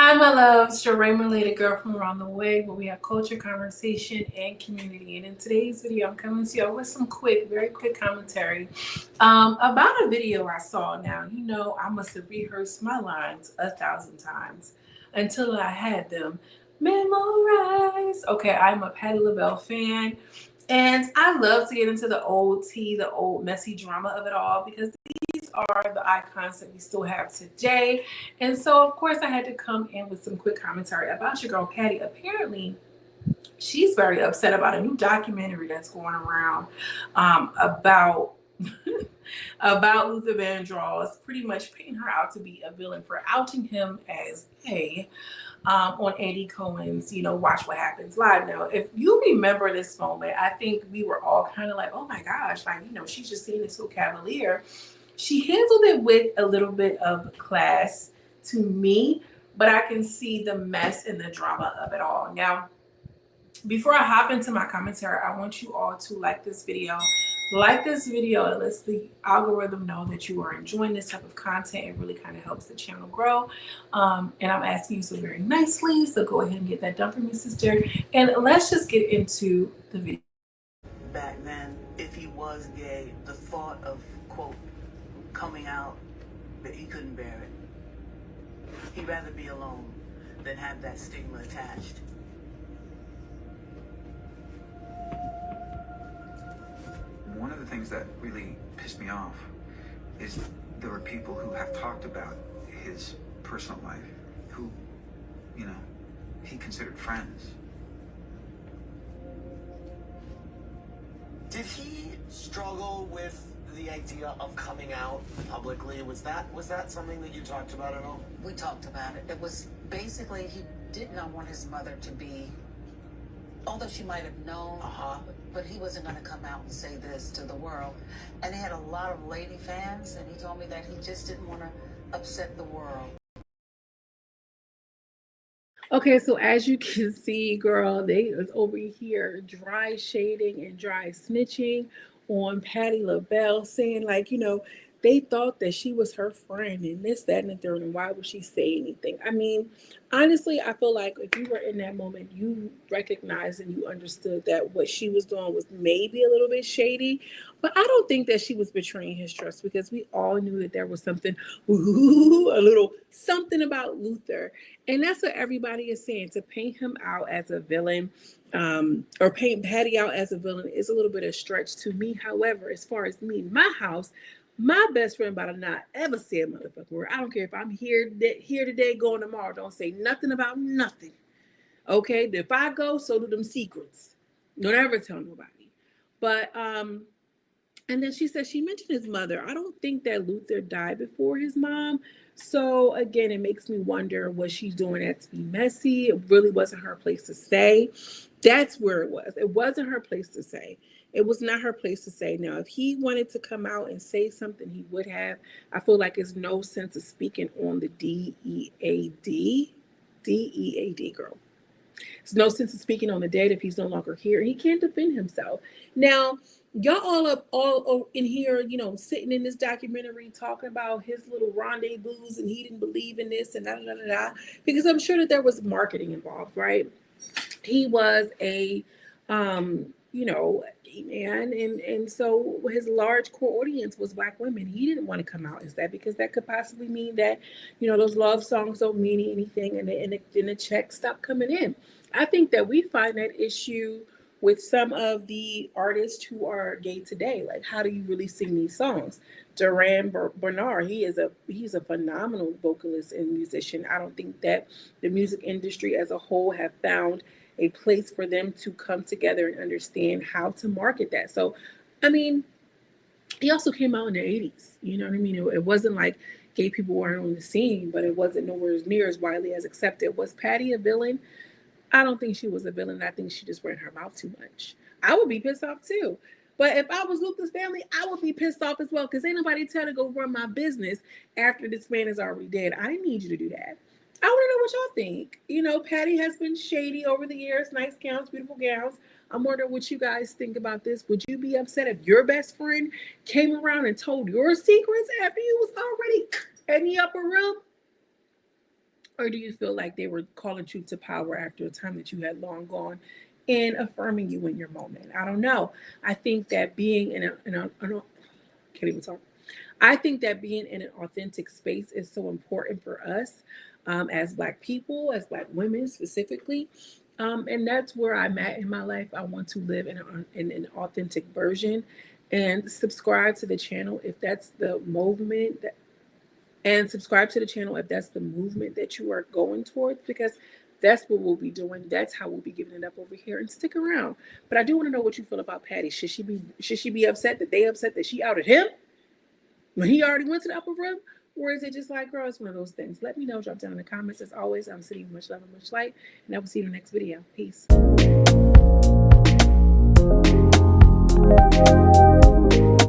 Hi, my loves. Sheree Lady Girl from around the way, where we have culture, conversation, and community. And in today's video, I'm coming to you with some very quick commentary about a video I saw. Now, I must have rehearsed my lines 1,000 times until I had them memorized. Okay, I'm a Patti LaBelle fan. And I love to get into the old tea, the old messy drama of it all, because these are the icons that we still have today. And so, of course, I had to come in with some quick commentary about your girl Patti. Apparently, she's very upset about a new documentary that's going around about about Luther Vandross, pretty much painting her out to be a villain for outing him as gay on Andy Cohen's, Watch What Happens Live. Now, if you remember this moment, I think we were all kind of like, oh my gosh, she's just saying this so cavalier. She handled it with a little bit of class to me, but I can see the mess and the drama of it all. Now, before I hop into my commentary, I want you all to like this video. Like this video, it lets the algorithm know that you are enjoying this type of content. It really kind of helps the channel grow. And I'm asking you so very nicely, so go ahead and get that done for me, sister. And let's just get into the video. Back then, if he was gay, the thought of, quote, coming out, that he couldn't bear it. He'd rather be alone than have that stigma attached. One of the things that really pissed me off is there were people who have talked about his personal life who, he considered friends. Did he struggle with the idea of coming out publicly? Was that something that you talked about at all? We talked about it. It was basically he did not want his mother to be, although she might have known, but he wasn't going to come out and say this to the world. And he had a lot of lady fans, and he told me that he just didn't want to upset the world. Okay, so as you can see, girl, they is over here dry shading and dry snitching on Patti LaBelle, saying they thought that she was her friend and this, that, and the third, and why would she say anything? I mean, honestly, I feel like if you were in that moment, you recognized and you understood that what she was doing was maybe a little bit shady, but I don't think that she was betraying his trust, because we all knew that there was something, a little something about Luther. And that's what everybody is saying. To paint him out as a villain, or paint Patti out as a villain, is a little bit of a stretch to me. However, as far as me, my house, my best friend better not ever say a motherfucking word. I don't care if I'm here today, going tomorrow. Don't say nothing about nothing. Okay? If I go, so do them secrets. Don't ever tell nobody. But and then she said she mentioned his mother. I don't think that Luther died before his mom. So again, it makes me wonder, was she doing that to be messy? It really wasn't her place to say. That's where it was. It wasn't her place to say. It was not her place to say. Now, if he wanted to come out and say something, he would have. I feel like there's no sense of speaking on the DEAD, girl. There's no sense of speaking on the dead if he's no longer here. He can't defend himself. Now, y'all all in here, sitting in this documentary talking about his little rendezvous and he didn't believe in this and da. Because I'm sure that there was marketing involved, right? He was a gay man, and so his large core audience was Black women. He didn't want to come out as that, because that could possibly mean that those love songs don't mean anything, and the checks stop coming in. I think that we find that issue with some of the artists who are gay today. Like, how do you really sing these songs? Duran Bernard, he's a phenomenal vocalist and musician. I don't think that the music industry as a whole have found a place for them to come together and understand how to market that. So, I mean, he also came out in the 80s. You know what I mean? It wasn't like gay people weren't on the scene, but it wasn't nowhere near as widely as accepted. Was Patti a villain? I don't think she was a villain. I think she just ran her mouth too much. I would be pissed off too. But if I was Luther's family, I would be pissed off as well, because ain't nobody tell to go run my business after this man is already dead. I didn't need you to do that. I want to know what y'all think. Patti has been shady over the years. Nice gowns, beautiful gowns. I'm wondering what you guys think about this. Would you be upset if your best friend came around and told your secrets after you was already in the upper room? Or do you feel like they were calling truth to power after a time that you had long gone and affirming you in your moment? I don't know. I think that being can't even talk. I think that being in an authentic space is so important for us as Black people, as Black women specifically. And that's where I'm at in my life. I want to live in an authentic version, and subscribe to the channel if that's the movement that, and subscribe to the channel if that's the movement that you are going towards, because that's what we'll be doing. That's how we'll be giving it up over here. And stick around. But I do want to know what you feel about Patti. Should she be upset that they upset that she outed him when he already went to the upper room? Or is it just like, girl, it's one of those things? Let me know. Drop down in the comments. As always, I'm sending you much love and much light. And I will see you in the next video. Peace.